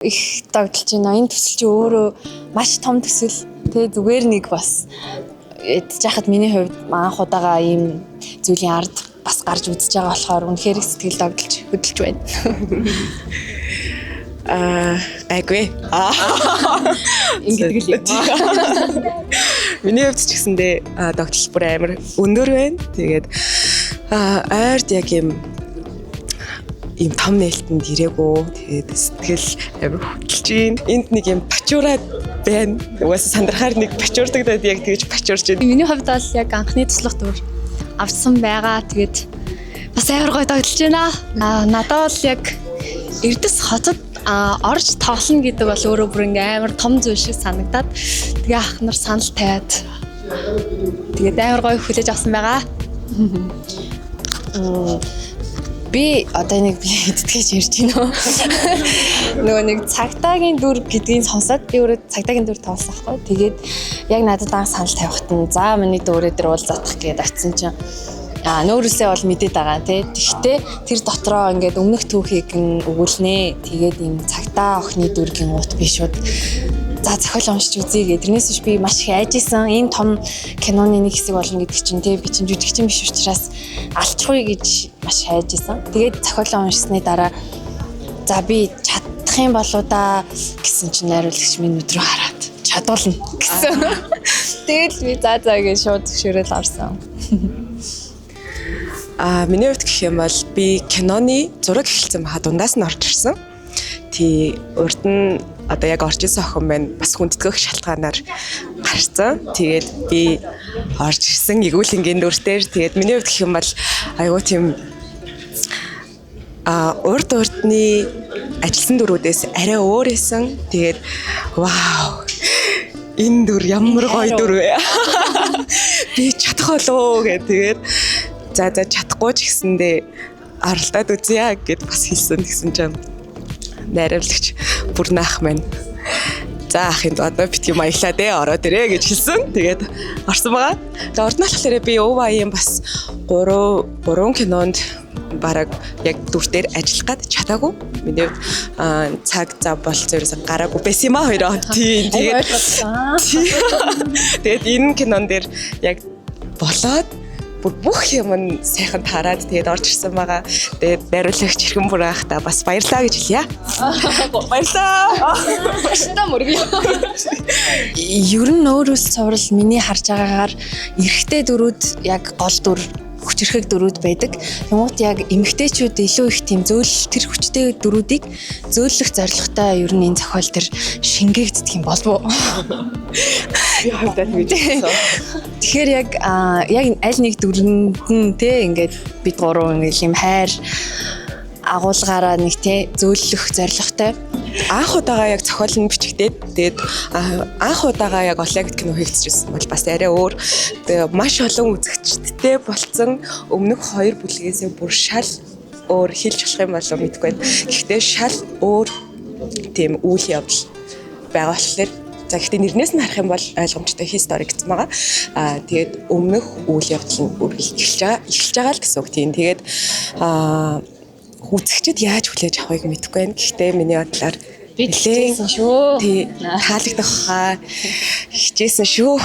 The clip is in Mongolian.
Их догдолж байна. Энэ төсөл чи өөрөө маш том төсөл. Тэгээ зүгээр нэг бас ядж хахад миний хувьд анх удаага ийм зүйлийн ард бас гарч үзэж байгаа болохоор үнэхээр сэтгэл догдолж хөдөлж байна. Гайгүй. Ингэдэг л юм. Миний хувьд ч гэсэндээ догтлол бүр амар өндөр байна. Тэгээд ойрд яг ийм том нээлтэнд ирээгүй. Тэгээд сэтгэл амар хөдөлж байна. Энд нэг юм пачуураад байна. Угаасаа сандрахаар нэг пачуурдагдаад яг тэгж пачуурж байна. Миний хувьд бол яг анхны туслах дүр авсан байгаа. Тэгээд бас амар гоё догтлж байна. Надад бол яг Эрдэс хотод орж тоглоно гэдэг бол өөрөө бүр ингээм амар том зүйл шиг санагдаад тэгээ ах нар санал тавиад тэгээд амар гоё хүлээж авсан байгаа. Би одоо нэг хэдтгэж ярьж байна. Нөгөө нэг цагтаагийн дүр гэдгийг сонсоод би өөрөө цагтаагийн дүр тоглосон байхгүй. Тэгээд яг надад анх санал тавихт нь за миний дөрөө дээр уулзах гээд очисон чинь нөөрэсээ бол мэдээд байгаа тий. Тэгэхдээ тэр дотроо ингээд өмнөх түүхийг өгүүлнэ. Тэгээд ийм цагтаа охины дүргийн уут би шууд за зохиол уншиж үзье гэдэг. Тэрнээс биш би маш их айжсэн. Ийм том киноны нэг хэсэг болно гэдэг чинь тий. Би чинь жүжигчин биш учраас алчихгүй гэж маш айжсэн. Тэгээд зохиолоо уншсны дараа за би чадах юм болоо да гэсэн чинь найруулагч минь өдрөө хараад чадуулна гэсэн. Тэгээд би за гэж шууд зөвшөөрөл орсон. Миний хувьд гэх юм бол би киноны зураг эхэлсэн баха дундаас нь орж ирсэн. Урд нь одоо яг орж исэн охин байна. Бас хүндэтгэх шалтгаанаар гарсан. Тэгээд би орж ирсэн игүүлэнгийн дүртээр. Тэгээд миний хувьд гэх юм бол айгуу тийм урдны ажилласан дүрүүдээс арай өөр исэн. Тэгээд вау. Энэ дүр ямар гоё дүр вэ? Би чадах болов гэх тэгээд за чадахгүй ч гэсэндээ аралдаад үзье гэд бас хэлсэн гэсэн чинь найруулагч бүр наах маань за ахын одоо битгий маялаа дээ ороод ирээ гэж хэлсэн. Тэгээд орсон байгаа. За урд нь болохоор би өваян бас 3 кинонд бараг яг дүртээр ажиллах гад чадаагүй. Миний хувьд цаг зав бол зөрөөс гараагүй байсан юм аа хоёроо. Тийм тэгээд энэ кинон дээр яг болоод бүх юм нь сайхан таарад тэгээд орж ирсэн байгаа. Тэгээд найруулагч хэрхэн бүр ахта бас баярлаа гэж хэлье. Баярлаа. Башта мөргий. Ер нь өөрөөс цуврал миний харж байгаагаар эрэгтэй дөрүүд яг гол дүр хүчрхэг дөрүүд байдаг. Тэнгуут яг эмэгтэйчүүд илүү их тийм тэр хүчтэй дөрүүдийг зөөлөх зорилготой ер нь энэ зохиол төр шингээгддэг юм болов уу? Би хавьдаа тэгж хэлсэн. Тэгэхээр яг аль нэг дүрэн те ингээд бид гурав ингээд юм хайр агуулгаараа нэг те зөөлөх зорилготой анх удаага яг зохиол нь бичигдээд тэгээд анх удаага яг Олег кино хийгдчихсэн бол бас арай өөр. Тэгээд маш олон үзэгчдтэй болцсон өмнөх 2 бүлгээс бүр шал өөр хэлж болох юм болов мэдгүй байна. Гэхдээ шал өөр тийм үйл явдал байгаа болохоор за гэхдээ нэрнээс нь харах юм бол ойлгомжтой хистори гэсэн байгаа. Тэгээд өмнөх үйл явдал нь бүр эхэлж байгаа л гэсэн үг тийм. Тэгээд үзэгчд яаж хүлээж авахыг мэдэхгүй байна. Гэхдээ миний бодлоор хэлсэн шүү. Таалагдах хаа хичээсэн шүү.